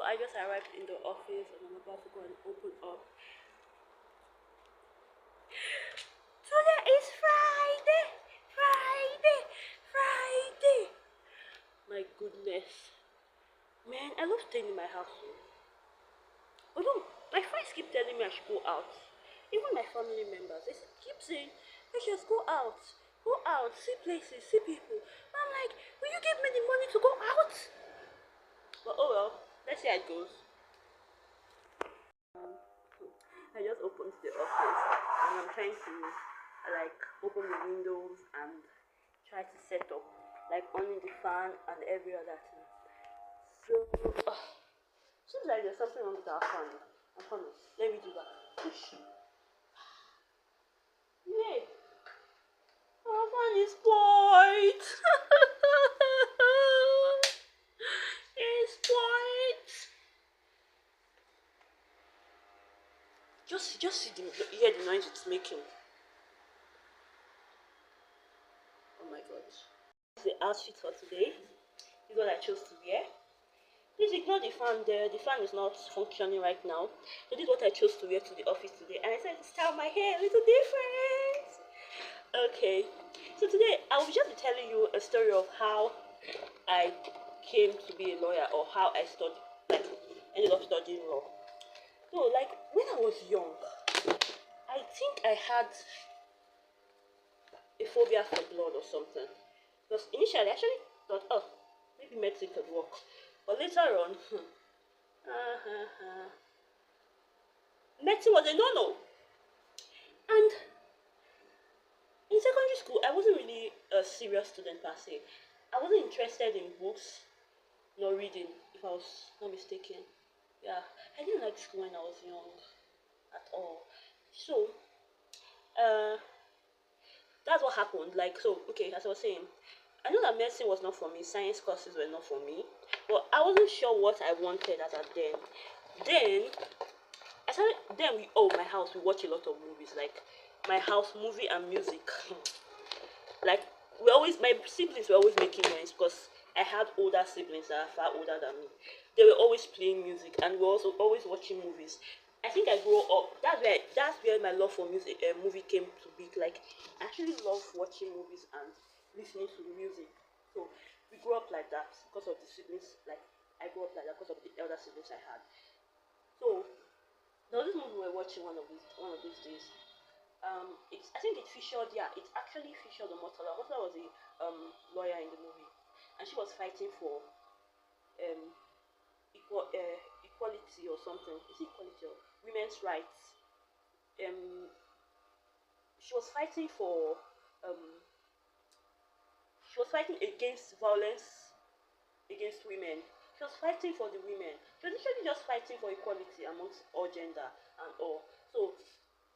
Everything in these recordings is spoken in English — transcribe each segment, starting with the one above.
I just arrived in the office and I'm about to go and open up. Today is Friday! Friday! Friday! My goodness. Man, I love staying in my house. Although my friends keep telling me I should go out. Even my family members, they keep saying, I should go out. Go out, see places, see people. I'm like, will you give me the money to go out? But oh well, let's see how it goes. I just opened the office and I'm trying to like open the windows and try to set up like only the fan and every other thing. So seems like there's something wrong with our fan. I'm coming. Let me do that. Push. Yay! Our fan is spoiled. It's spoiled. Just hear the noise it's making. Oh my god. This is the outfit for today. This is what I chose to wear. Please ignore the fan there. The fan is not functioning right now. So this is what I chose to wear to the office today. And I decided to style my hair a little different. Okay. So today I will just be telling you a story of how I came to be a lawyer or how I ended up studying law. So like when I was young, I think I had a phobia for blood or something. Because initially I actually thought, oh, maybe medicine could work. But later on, medicine was a no-no. And in secondary school, I wasn't really a serious student per se. I wasn't interested in books nor reading, if I was not mistaken. Yeah, I didn't like school when I was young at all. So, that's what happened. Like, so, okay, as I was saying, I know that medicine was not for me, science courses were not for me, but I wasn't sure what I wanted as at then. My house, we watch a lot of movies, like, my house, movie and music. Like, my siblings were always making noise because I had older siblings that are far older than me. They were always playing music and we were also always watching movies. I think I grew up. That's where my love for music, movie came to be. Like, I actually love watching movies and listening to music. So we grew up like that because of the siblings. Like, I grew up like that because of the elder siblings I had. So there was this movie we were watching one of these days. I think it featured, it actually featured Omotola. Omotola was a lawyer in the movie, and she was fighting for equality or something. Is it equality or women's rights? She was fighting for she was fighting against violence against women. She was fighting for the women. She was literally just fighting for equality amongst all gender and all. So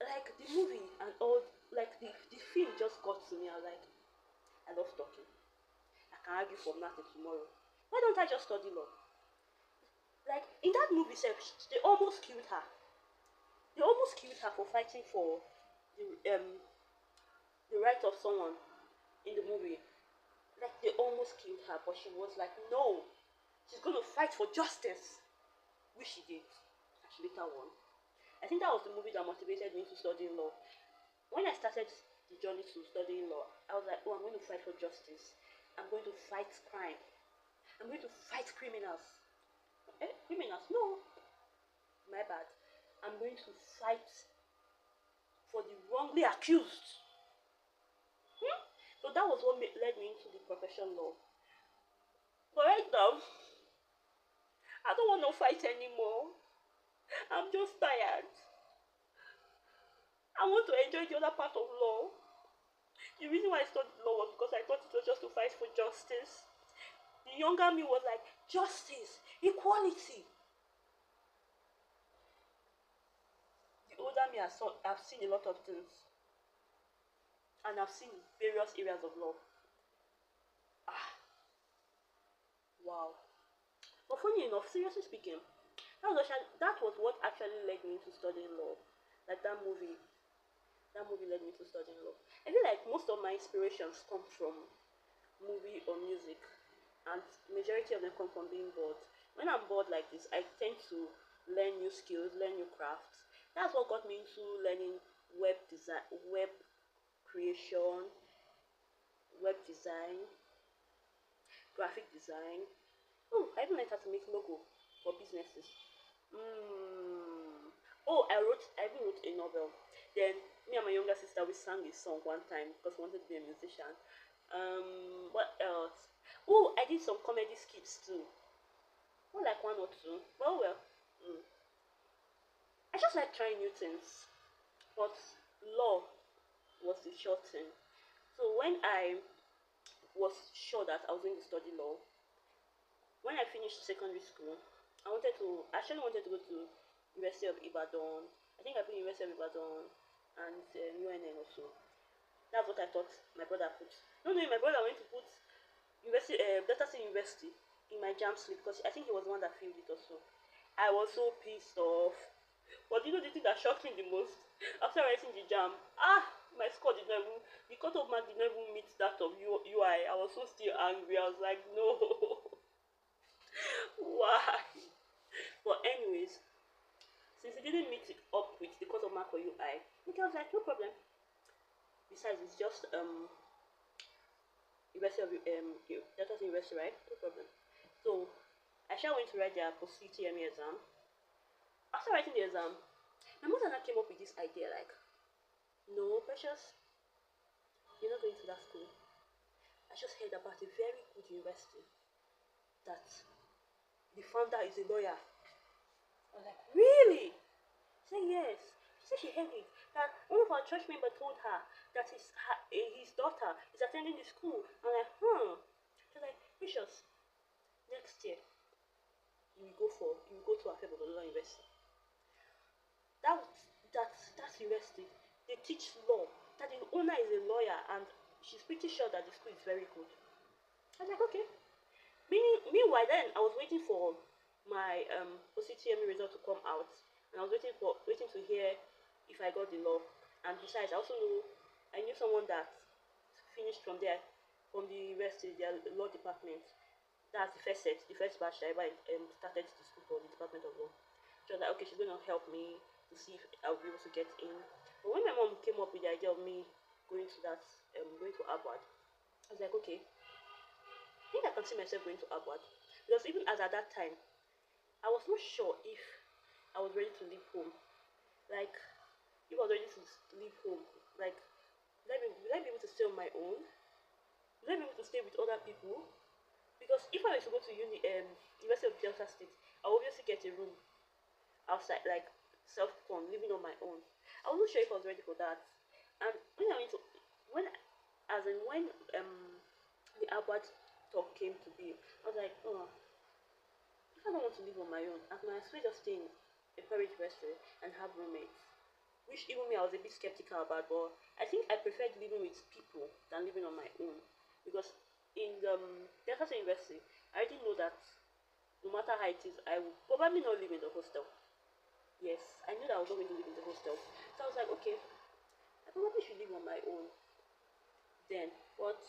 like the movie and all, like the film just got to me. I was like, I love talking. I can argue from now till tomorrow. Why don't I just study law? Like in that movie, they almost killed her. They almost killed her for fighting for the right of someone in the movie. Like they almost killed her, but she was like, no, she's gonna fight for justice, which she did. And she later won. I think that was the movie that motivated me to study law. When I started the journey to studying law, I was like, oh, I'm going to fight for justice. I'm going to fight crime. I'm going to fight criminals. Criminals? No. My bad. I'm going to fight for the wrongly accused. So that was what led me into the profession law. But right now, I don't want to fight anymore. I'm just tired. I want to enjoy the other part of law. The reason why I studied law was because I thought it was just to fight for justice. The younger me was like, justice, equality. The older me, I've seen a lot of things. And I've seen various areas of law. Wow. But funny enough, seriously speaking, that was what actually led me to studying law. Like that movie led me to studying law. I feel like most of my inspirations come from movie or music. and majority of them come from being bored. When I'm bored like this, I tend to learn new skills, learn new crafts. That's what got me into learning web design, web creation, web design, graphic design. Oh, I even learned how to make logo for businesses. Mm. Oh, I even wrote a novel. Then me and my younger sister we sang a song one time because we wanted to be a musician. What else? Oh, I did some comedy skits too. Not like one or two. Well. Mm. I just like trying new things. But law was the short thing. So when I was sure that I was going to study law, when I finished secondary school, I actually wanted to go to University of Ibadan. I think I put University of Ibadan and UNN also. That's what I thought my brother put. No, my brother went to put University, Delta State University in my jam slip because I think he was the one that filled it also. I was so pissed off. But you know the thing that shocked me the most? After writing the jam, my score did not even, the cutoff mark did not even meet that of UI. I was so still angry. I was like, no. Why? But anyways, since it didn't meet it up with the cutoff mark for UI, I was like, no problem. Besides, it's just University of Delta State University, right? No problem. So I shall went to write their post CTME exam. After writing the exam, my mother now came up with this idea like, no, Precious, you're not going to that school. I just heard about a very good university that the founder is a lawyer. I was like, really? She said yes. She said she heard it. That one of our church members told her that his daughter is attending the school. I'm like, She was like, Precious, next year you will go to Afebodolola University. That that's university. They teach law. That the owner is a lawyer and she's pretty sure that the school is very good. I was like, okay. Meanwhile, then I was waiting for my OCTME result to come out, and I was waiting to hear if I got the law. And besides, I knew someone that finished from there, from the university, their law department. That's the first set, the first batch that I started the school for the department of law. She was like, okay, she's going to help me to see if I'll be able to get in. But when my mom came up with the idea of me going to that, going to Harvard, I was like, okay, I think I can see myself going to Harvard. Because even as at that time, I was not sure if I was ready to leave home. Like, if I was ready to leave home, like, will I be able to stay on my own? Will I be able to stay with other people? Because if I were to go to University of Delta State, I would obviously get a room outside, like self-con, living on my own. I wasn't sure if I was ready for that. And when I went to, when the Albert talk came to be, I was like, oh, if I don't want to live on my own, I might as well just stay in a private restaurant and have roommates. Which even me, I was a bit skeptical about, but I think I preferred living with people than living on my own. Because in Delta State University, I already know that no matter how it is, I will probably not live in the hostel. Yes, I knew that I was not going to live in the hostel. So I was like, okay, I probably should live on my own then. But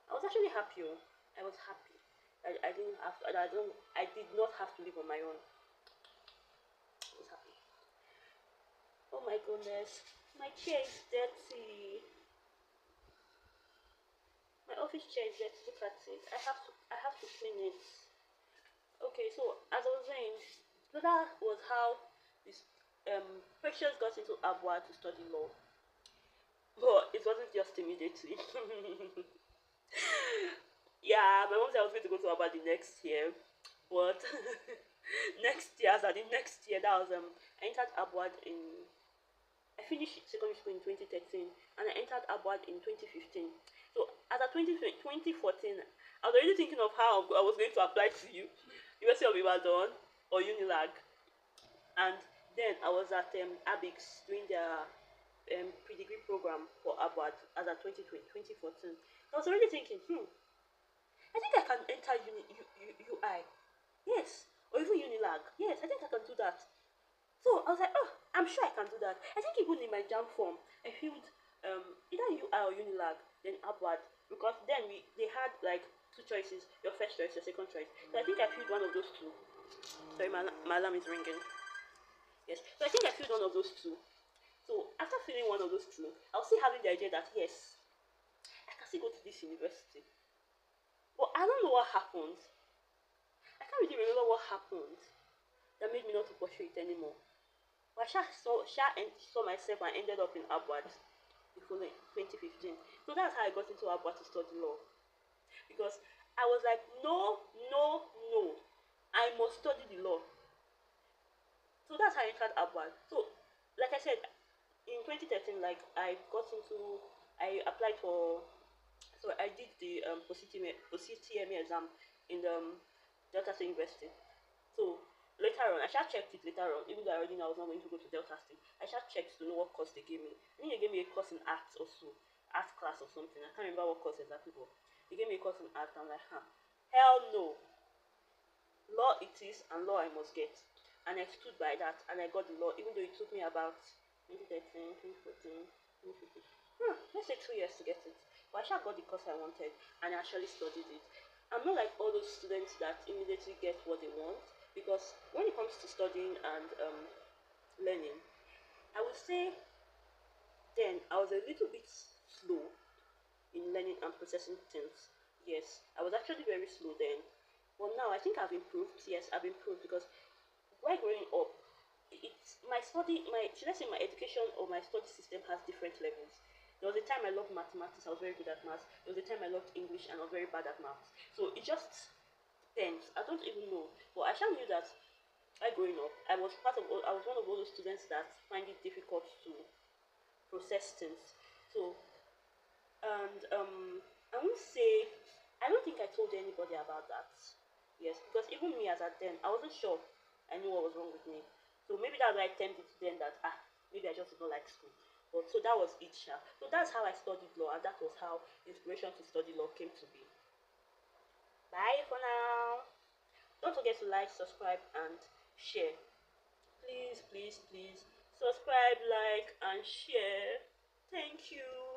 I was actually happy. I was happy. I didn't have to, I did not have to live on my own. I was happy. Oh my goodness. My chair is dirty. My office chair is dirty. Look at it. I have to clean it. Okay, so as I was saying, so that was how this Precious got into Abwa to study law. But it wasn't just immediately. Yeah, my mom said I was going to go to Abba the next year, but next year, as I did next year, that was I entered Abwad in. I finished secondary school in 2013, and I entered Abwad in 2015. So as of 2014, I was already thinking of how I was going to apply to University of Ibadan or Unilag, and then I was at Abix doing their pre-degree program for Abwad as of 2014. I was already thinking, I think I can enter UI. Yes. Or even Unilag. Yes, I think I can do that. So I was like, oh, I'm sure I can do that. I think even in my jam form, I filled either UI or Unilag, then upward. Because then they had like two choices, your first choice, your second choice. So I think I filled one of those two. Sorry, my alarm is ringing. Yes, so I think I filled one of those two. So after filling one of those two, I was still having the idea that yes, I can still go to this university. But I don't know what happened. I can't really remember what happened that made me not to pursue it anymore. But saw myself and ended up in Abwad the following 2015. So that's how I got into Abwad to study law. Because I was like, no, no, no. I must study the law. So that's how I entered Abwad. So, like I said, in 2013, like I applied for, so I did the post-TME exam in the Delta State University. So later on, I shall checked it later on, even though I already knew I was not going to go to Delta State. I shall checked to know what course they gave me. I think they gave me a course in arts also, art class or something. I can't remember what course exactly, but they gave me a course in art. I'm like, hell no. Law it is, and law I must get. And I stood by that, and I got the law, even though it took me about 2013, 2014, 2015. Let's say 2 years to get it. But I sure got the course I wanted, and I actually studied it. I'm not like all those students that immediately get what they want, because when it comes to studying and learning, I would say then I was a little bit slow in learning and processing things. Yes, I was actually very slow then. But now I think I've improved. Yes, I've improved because while growing up, it's my study, my should I say my education or my study system has different levels. There was a time I loved mathematics, I was very good at maths. There was a time I loved English and I was very bad at maths. So it just depends. I don't even know. But I sure knew that while growing up, I was one of all those students that find it difficult to process things. So and I won't say I don't think I told anybody about that. Yes, because even me as at then, I wasn't sure I knew what was wrong with me. So maybe that's why I tempted to then that maybe I just did not like school. But so that was it, sha. So that's how I studied law, and that was how inspiration to study law came to be. Bye for now. Don't forget to like, subscribe, and share. Please, please, please subscribe, like, and share. Thank you.